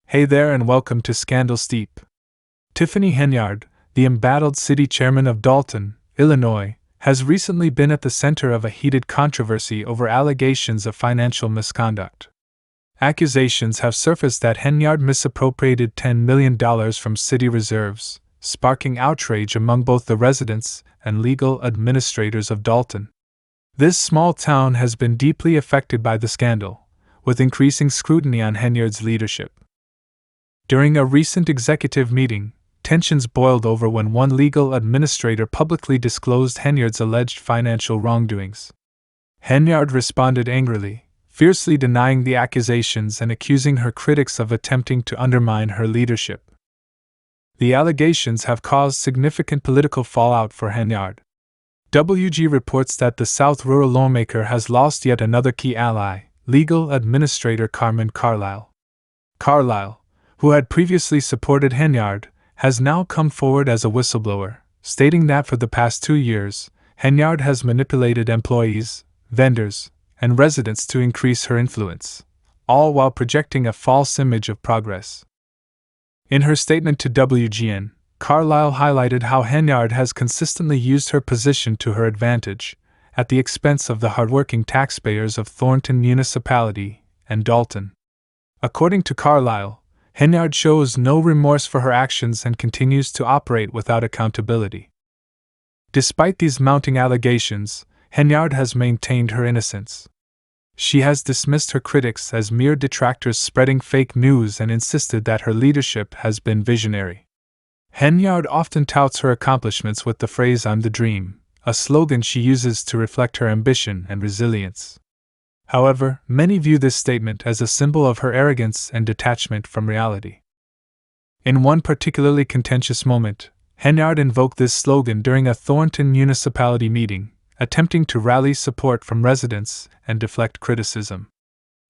Hey there and welcome to Scandal Steep. Tiffany Henyard, the embattled city chairman of Dalton, Illinois, has recently been at the center of a heated controversy over allegations of financial misconduct. Accusations have surfaced that Henyard misappropriated $10 million from city reserves, sparking outrage among both the residents and legal administrators of Dalton. This small town has been deeply affected by the scandal, with increasing scrutiny on Henyard's leadership. During a recent executive meeting, tensions boiled over when one legal administrator publicly disclosed Henyard's alleged financial wrongdoings. Henyard responded angrily, fiercely denying the accusations and accusing her critics of attempting to undermine her leadership. The allegations have caused significant political fallout for Henyard. WG reports that the South rural lawmaker has lost yet another key ally, legal administrator Carmen Carlisle. Carlisle, who had previously supported Henyard, has now come forward as a whistleblower, stating that for the past 2 years, Henyard has manipulated employees, vendors, and residents to increase her influence, all while projecting a false image of progress. In her statement to WGN, Carlisle highlighted how Henyard has consistently used her position to her advantage, at the expense of the hardworking taxpayers of Thornton Municipality and Dalton. According to Carlisle, Henyard shows no remorse for her actions and continues to operate without accountability. Despite these mounting allegations, Henyard has maintained her innocence. She has dismissed her critics as mere detractors spreading fake news and insisted that her leadership has been visionary. Henyard often touts her accomplishments with the phrase "I'm the dream," a slogan she uses to reflect her ambition and resilience. However, many view this statement as a symbol of her arrogance and detachment from reality. In one particularly contentious moment, Henyard invoked this slogan during a Thornton Municipality meeting, attempting to rally support from residents and deflect criticism.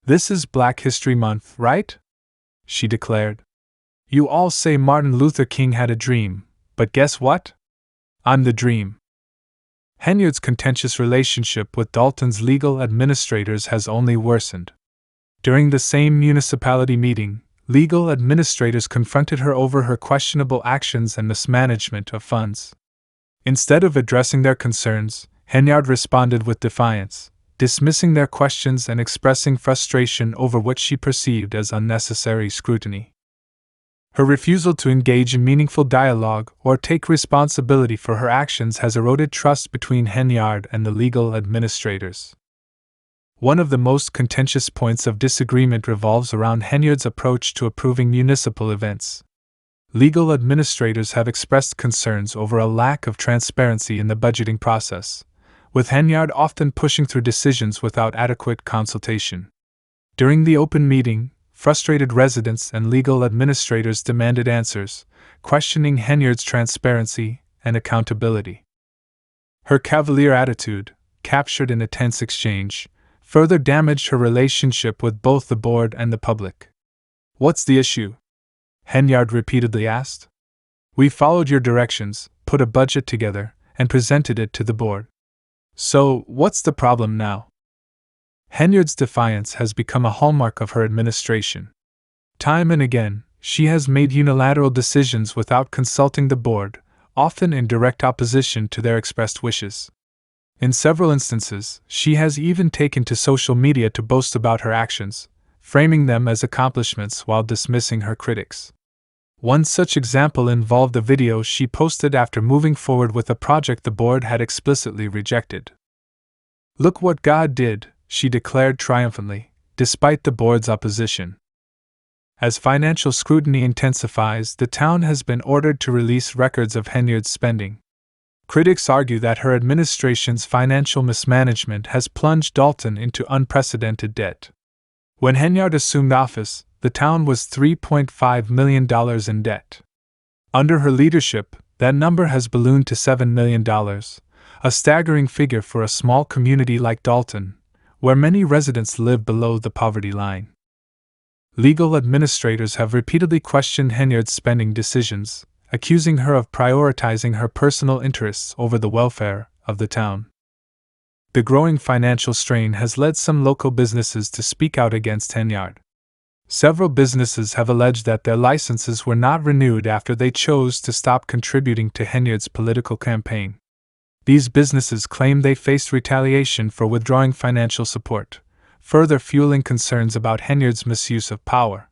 "This is Black History Month, right?" she declared. "You all say Martin Luther King had a dream, but guess what? I'm the dream." Henyard's contentious relationship with Dalton's legal administrators has only worsened. During the same municipality meeting, legal administrators confronted her over her questionable actions and mismanagement of funds. Instead of addressing their concerns, Henyard responded with defiance, dismissing their questions and expressing frustration over what she perceived as unnecessary scrutiny. Her refusal to engage in meaningful dialogue or take responsibility for her actions has eroded trust between Henyard and the legal administrators. One of the most contentious points of disagreement revolves around Henyard's approach to approving municipal events. Legal administrators have expressed concerns over a lack of transparency in the budgeting process, with Henyard often pushing through decisions without adequate consultation. During the open meeting, frustrated residents and legal administrators demanded answers, questioning Henyard's transparency and accountability. Her cavalier attitude, captured in a tense exchange, further damaged her relationship with both the board and the public. "What's the issue?" Henyard repeatedly asked. "We followed your directions, put a budget together, and presented it to the board. So, what's the problem now?" Henyard's defiance has become a hallmark of her administration. Time and again, she has made unilateral decisions without consulting the board, often in direct opposition to their expressed wishes. In several instances, she has even taken to social media to boast about her actions, framing them as accomplishments while dismissing her critics. One such example involved a video she posted after moving forward with a project the board had explicitly rejected. "Look what God did," she declared triumphantly, despite the board's opposition. As financial scrutiny intensifies, the town has been ordered to release records of Henyard's spending. Critics argue that her administration's financial mismanagement has plunged Dalton into unprecedented debt. When Henyard assumed office, the town was $3.5 million in debt. Under her leadership, that number has ballooned to $7 million, a staggering figure for a small community like Dalton, where many residents live below the poverty line. Legal administrators have repeatedly questioned Henyard's spending decisions, accusing her of prioritizing her personal interests over the welfare of the town. The growing financial strain has led some local businesses to speak out against Henyard. Several businesses have alleged that their licenses were not renewed after they chose to stop contributing to Henyard's political campaign. These businesses claim they faced retaliation for withdrawing financial support, further fueling concerns about Henyard's misuse of power.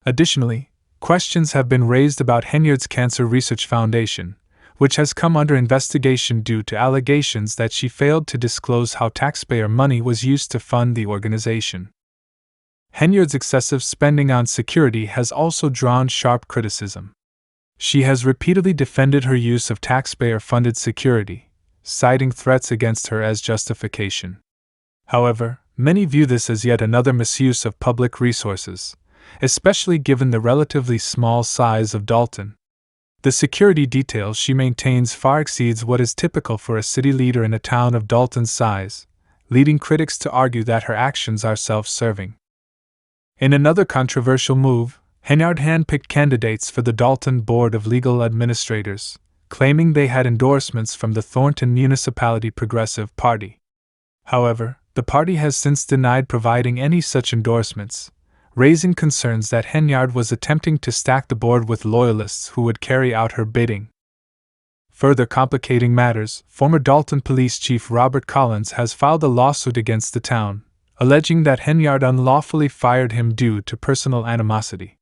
Additionally, questions have been raised about Henyard's Cancer Research Foundation, which has come under investigation due to allegations that she failed to disclose how taxpayer money was used to fund the organization. Henyard's excessive spending on security has also drawn sharp criticism. She has repeatedly defended her use of taxpayer-funded security, citing threats against her as justification. However, many view this as yet another misuse of public resources, especially given the relatively small size of Dalton. The security detail she maintains far exceeds what is typical for a city leader in a town of Dalton's size, leading critics to argue that her actions are self-serving. In another controversial move, Henyard handpicked candidates for the Dalton Board of Legal Administrators, claiming they had endorsements from the Thornton Municipality Progressive Party. However, the party has since denied providing any such endorsements, raising concerns that Henyard was attempting to stack the board with loyalists who would carry out her bidding. Further complicating matters, former Dalton Police Chief Robert Collins has filed a lawsuit against the town, alleging that Henyard unlawfully fired him due to personal animosity.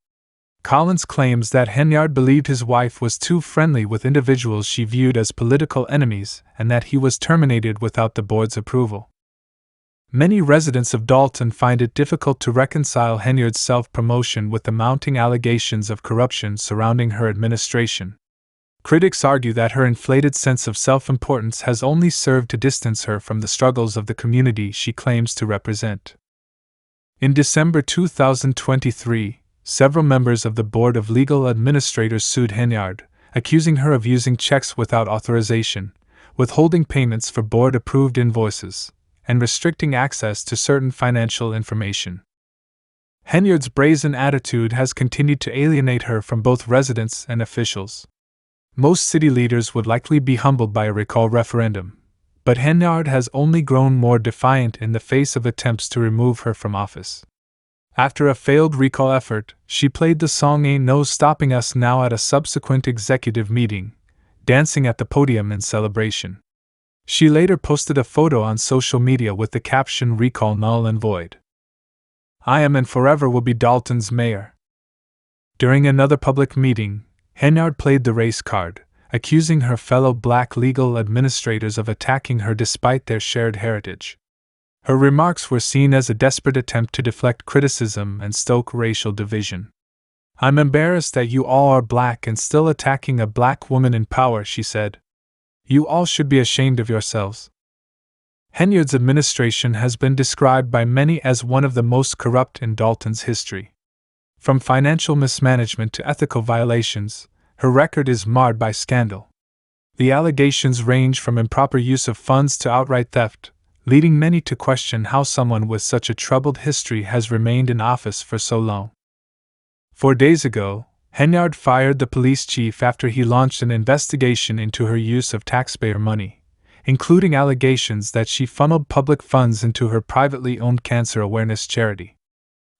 Collins claims that Henyard believed his wife was too friendly with individuals she viewed as political enemies and that he was terminated without the board's approval. Many residents of Dalton find it difficult to reconcile Henyard's self-promotion with the mounting allegations of corruption surrounding her administration. Critics argue that her inflated sense of self-importance has only served to distance her from the struggles of the community she claims to represent. In December 2023, several members of the Board of Legal Administrators sued Henyard, accusing her of using checks without authorization, withholding payments for board-approved invoices, and restricting access to certain financial information. Henyard's brazen attitude has continued to alienate her from both residents and officials. Most city leaders would likely be humbled by a recall referendum, but Henyard has only grown more defiant in the face of attempts to remove her from office. After a failed recall effort, she played the song Ain't No Stopping Us Now at a subsequent executive meeting, dancing at the podium in celebration. She later posted a photo on social media with the caption "Recall null and void. I am and forever will be Dalton's mayor." During another public meeting, Henyard played the race card, accusing her fellow black legal administrators of attacking her despite their shared heritage. Her remarks were seen as a desperate attempt to deflect criticism and stoke racial division. "I'm embarrassed that you all are black and still attacking a black woman in power," she said. "You all should be ashamed of yourselves." Henyard's administration has been described by many as one of the most corrupt in Dalton's history. From financial mismanagement to ethical violations, her record is marred by scandal. The allegations range from improper use of funds to outright theft, leading many to question how someone with such a troubled history has remained in office for so long. 4 days ago, Henyard fired the police chief after he launched an investigation into her use of taxpayer money, including allegations that she funneled public funds into her privately owned cancer awareness charity.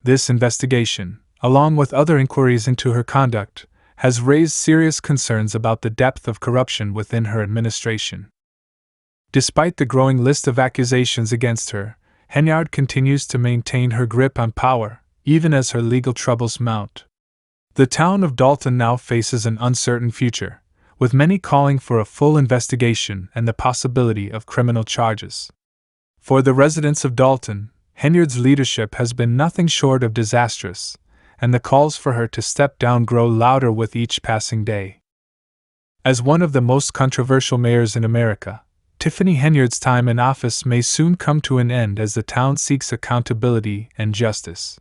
This investigation, along with other inquiries into her conduct, has raised serious concerns about the depth of corruption within her administration. Despite the growing list of accusations against her, Henyard continues to maintain her grip on power, even as her legal troubles mount. The town of Dalton now faces an uncertain future, with many calling for a full investigation and the possibility of criminal charges. For the residents of Dalton, Henyard's leadership has been nothing short of disastrous, and the calls for her to step down grow louder with each passing day. As one of the most controversial mayors in America, Tiffany Henyard's time in office may soon come to an end as the town seeks accountability and justice.